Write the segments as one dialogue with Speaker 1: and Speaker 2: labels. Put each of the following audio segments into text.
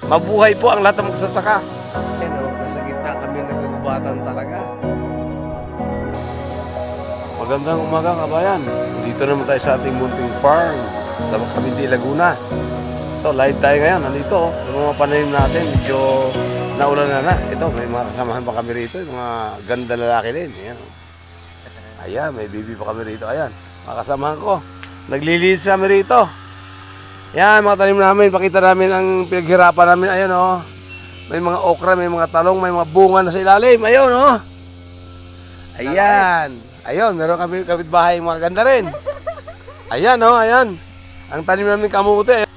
Speaker 1: Mabuhay po ang lahat ng magsasaka. Nasa gitna kami nagagubatan talaga. Magandang umaga kabayan. Dito naman tayo sa ating munting farm sa Cavite, Laguna. Ito, live tayo ngayon. Nandito, yung mga pananim natin, medyo naulan na. Ito, may mga kasamahan pa kami rito. Yung mga ganda lalaki din. Ayan, ayan, may bibi pa kami rito. Ayan, mga kasamahan ko. Naglilinis kami rito. Ayan, mga tanim namin. Pakita namin ang pinaghirapan namin. Ayan, oh. May mga okra, may mga talong, may mga bunga na sa ilalim. Ayun, oh. Ayan. Ayun, meron kami kapitbahay, mga ganda rin. Ayan, oh, ayan. Ang tanim namin kamote.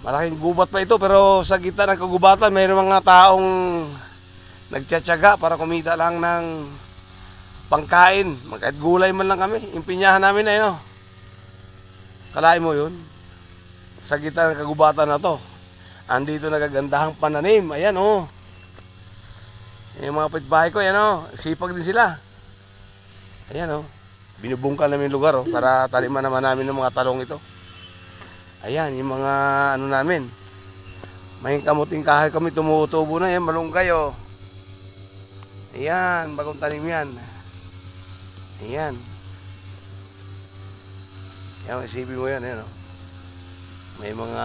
Speaker 1: Malaking gubat pa ito, pero sa gitna ng kagubatan, mayroong mga taong nagtsatsaga para kumita lang ng pangkain. Kahit gulay man lang kami. Yung pinyahan namin na yun, oh. Kalain mo yun? Sa gitna ng kagubatan na to, andito nagagandahang pananim. Ayan, oh. Yung mga kapitbahay ko, ayan, oh. Sipag din sila. Ayan, oh. Binubungkan namin yung lugar, oh, para taniman naman namin ng mga talong ito. Ayan, yung mga ano namin. May kamuting kahoy kami, tumutubo na yan, malunggay, oh. Ayan, bagong tanim yan. Ayan. Ayan, isipin mo yan, ayan, oh. May mga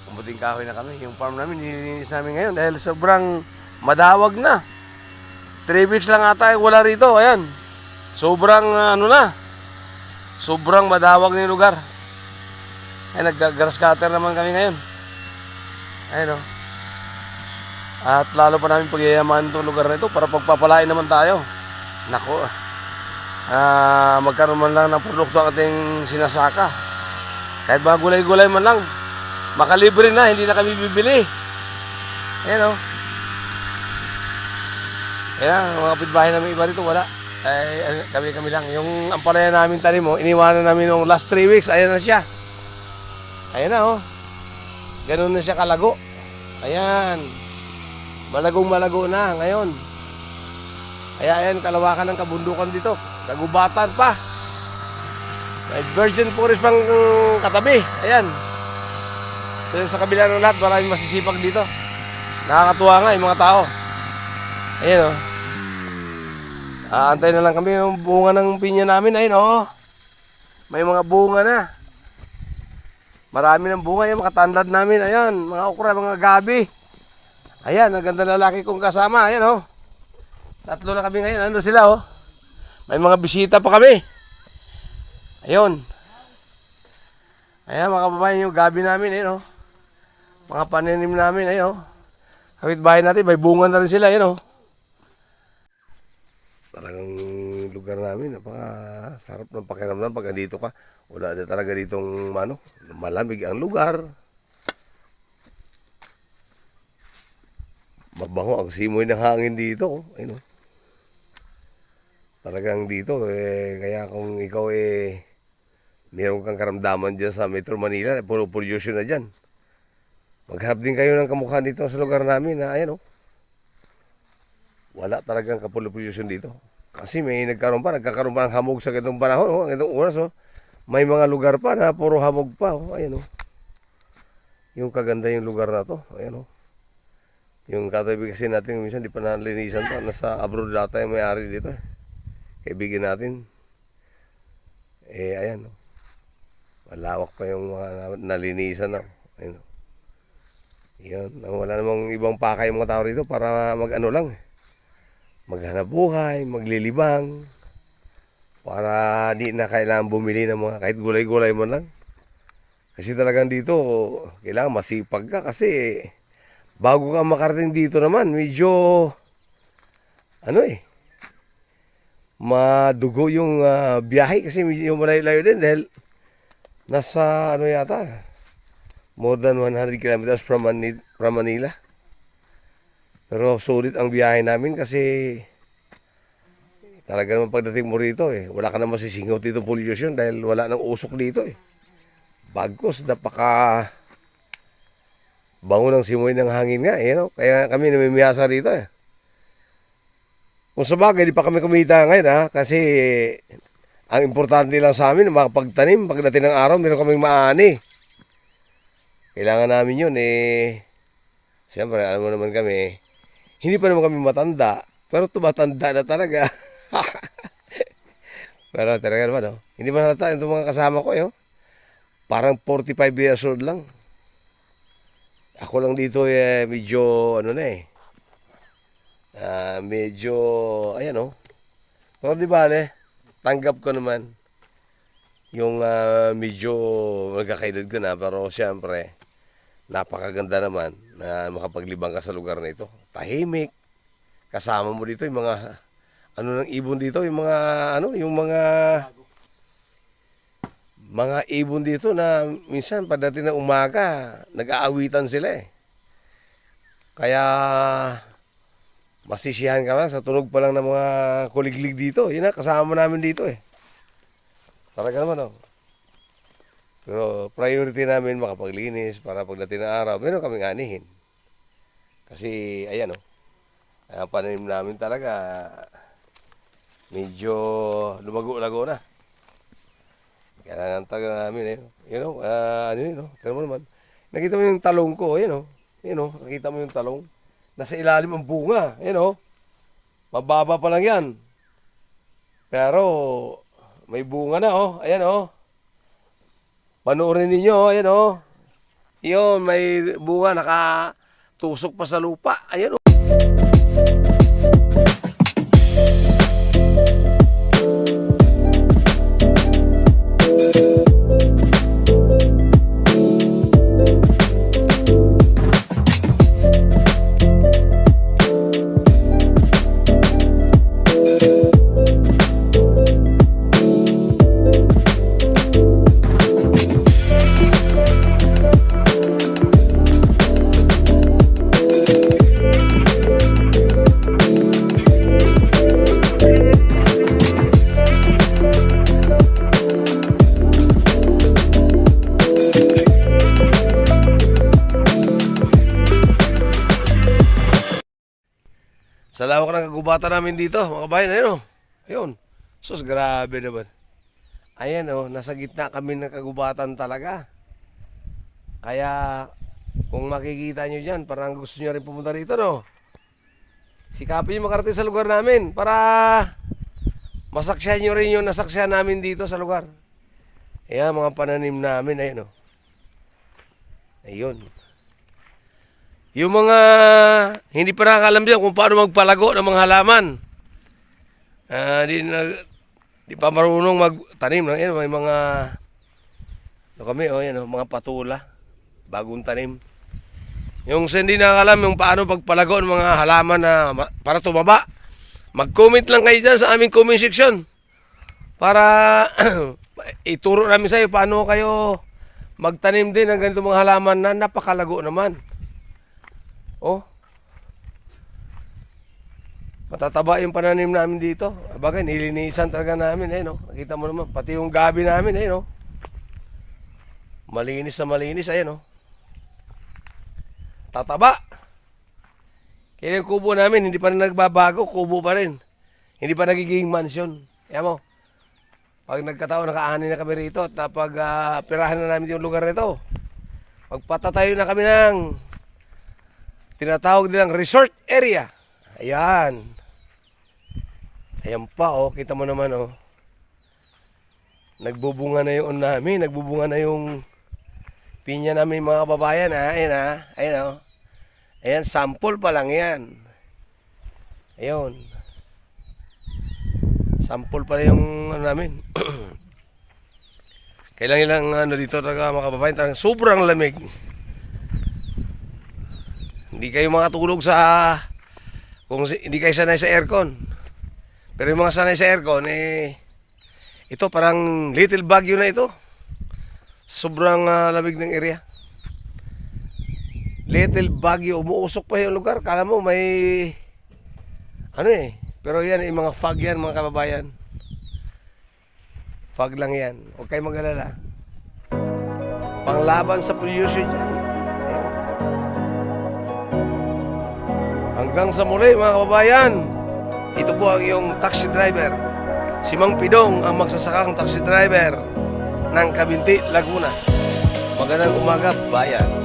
Speaker 1: kamuting kahoy na kami. Yung farm namin, nililinis namin ngayon dahil sobrang madawag na. 3 weeks lang ata wala rito, ayan. Sobrang ano na. Sobrang madawag na yung lugar. Ay, nag-grass cutter naman kami ngayon. Ayun, oh. At lalo pa namin pagyayamanan itong lugar na ito para pagpapalain naman tayo. Nako, magkaroon man lang ng produkto ang ating sinasaka. Kahit mga gulay-gulay man lang, makalibre na, hindi na kami bibili. Ayun, oh. Ayan, mga kapitbahay namin iba rito, wala. Ay, kami lang. Yung ampalaya namin tanim mo, iniwanan namin nung last 3 weeks, ayan na siya. Ayan na, oh. Ganun na siya kalago. Ayan. Malagong malago na ngayon. Ayan, kalawakan ng kabundukan dito. Kagubatan pa. May virgin forest pang katabi. Ayan. So, sa kabila ng lahat, maraming masisipag dito. Nakakatuwa nga yung mga tao. Ayan, oh. Aantay na lang kami yung bunga ng pinya namin. Ayun, oh. May mga bunga na. Marami ng bunga yung mga tanlad namin. Ayan, mga okra, mga gabi. Ayan, ang ganda lalaki kong kasama. Ayan, oh. 3 na kami ngayon. Ano sila, oh. May mga bisita pa kami. Ayun. Ayan, mga kababayan, yung gabi namin. Ayan, oh. Mga pananim namin. Ayan, oh. Kapitbahay natin, may bunga na rin sila. Ayan, oh. Talagang lugar namin, napakasarap ng pakiramdam pag dito ka. Wala na talaga ditong malamig ang lugar. Mabango ang simoy ng hangin dito. Ayun, oh. Talagang dito, kaya kung ikaw meron kang karamdaman dyan sa Metro Manila, puro pollution na dyan. Maghanap din kayo ng kamukha dito sa lugar namin na ayan, oh. Wala talagang kapulupulyoson dito. Kasi may nagkaroon pa ng hamog sa ganitong panahon, oh, ganitong oras, oh. May mga lugar pa na puro hamog pa, oh. Ayan, oh. Yung kaganda yung lugar na to, ayan, oh. Yung katabi kasi natin minsan di pa nalinisan pa, nasa abroad data yung may-ari dito, eh. Kaibigan natin. Ayan, oh. Malawak pa yung mga nalinisan na, ayan, oh. Yan, wala namang ibang pakay yung mga tao rito para mag-ano lang, maghanap buhay, maglilibang, para di na kailangan bumili ng mga kahit gulay-gulay mo lang. Kasi talagang dito, kailangan masipag ka kasi bago ka makarating dito naman, medyo madugo yung biyahe kasi medyo malayo-layo din dahil nasa yata, more than 100 kilometers from Manila. Pero sulit ang biyahe namin kasi talaga naman pagdating mo rito, wala ka na masisingot dito pollution dahil wala nang usok dito, Bagkos, napaka bango ng simoy ng hangin nga, no? Kaya kami namimiyasa rito, Kung sabagay, di pa kami kumita ngayon, kasi ang importante lang sa amin, makapagtanim, pagdating ng araw, meron kaming maani.
Speaker 2: kailangan namin yun siyempre alam mo naman kami, hindi pa naman kami matanda, pero tumatanda na talaga. Pero talaga naman, hindi man halata itong mga kasama ko, parang 45 years old lang. Ako lang dito, medyo, medyo, ayan, Pero di bale, tanggap ko naman yung medyo magkakaedad ko na, pero siyempre, napakaganda naman na makapaglibang ka sa lugar na ito. Tahimik, kasama mo dito yung mga ng ibon dito, yung mga ibon dito na minsan pagdating ng umaga, nag-aawitan sila Kaya masisiyahan ka na sa tunog pa lang ng mga kuliglig dito. Yun kasama namin dito Talaga naman Pero priority namin makapaglinis para pagdating ng araw, meron kaming anihin. Kasi ayan ang pananim namin talaga medyo lumago-lago na. Kaya ang taga namin Pero mo naman, nakita mo yung talong ko, nakita mo yung talong. Nasa ilalim ang bunga, mababa pa lang yan. Pero may bunga na, ayan Panoorin ninyo, ayan Yun, may bunga, nakatusok pa sa lupa, ayan Sa lawak ng kagubatan namin dito, mga kabayan, ayun. Sus, grabe naman. Ayan, nasa gitna kami ng kagubatan talaga. Kaya, kung makikita nyo dyan, parang gusto nyo rin pumunta rito, Sikapin nyo makarating sa lugar namin para masaksyan nyo rin yung nasaksyan namin dito sa lugar. Ayan, mga pananim namin, ayun, Ayun. Yung mga hindi pa nakakalam din kung paano magpalago ng mga halaman. Di pa marunong magtanim. May mga mga patula. Bagong tanim. Yung hindi nakakalam yung paano pagpalago ng mga halaman na para tumaba. Mag-comment lang kayo dyan sa aming comment section. Para ituro namin sa iyo paano kayo magtanim din ng ganito mga halaman na napakalago naman. Matataba yung pananim namin dito. Bagay, nilinisan talaga namin, Nakita mo naman, pati yung gabi namin, Malinis na malinis, Tataba. Kaya yung kubo namin, hindi pa rin nagbabago, kubo pa rin. Hindi pa nagiging mansion. Kaya mo, pag nagkataon, nakaani na kami rito at pirahan na namin yung lugar nito. Magpatatayo na kami ng tinatawag nilang resort area. Ayan. Ayan pa, kita mo naman, Nagbubunga na yung namin, nagbubunga na yung pinya namin mga kababayan, Ayan, Ayan, sample pa lang yan. Ayun. Sample pa lang yung namin. Kailangan dito talaga mga kababayan, talagang sobrang lamig. Hindi kayo makatulog kung hindi kayo sanay sa aircon. Pero yung mga sanay sa aircon, ito parang little Baguio na ito. Sobrang lamig ng area. Little Baguio, umuusok pa yung lugar. Kala mo may, pero yan, yung mga fog yan mga kababayan. Fog lang yan. Huwag kayo mag-alala. Panglaban sa pollution yan. Hanggang sa muli mga kababayan, ito po ang iyong taxi driver. Si Mang Pidong, ang magsasakang taxi driver ng Cavinti, Laguna. Magandang umaga, bayan.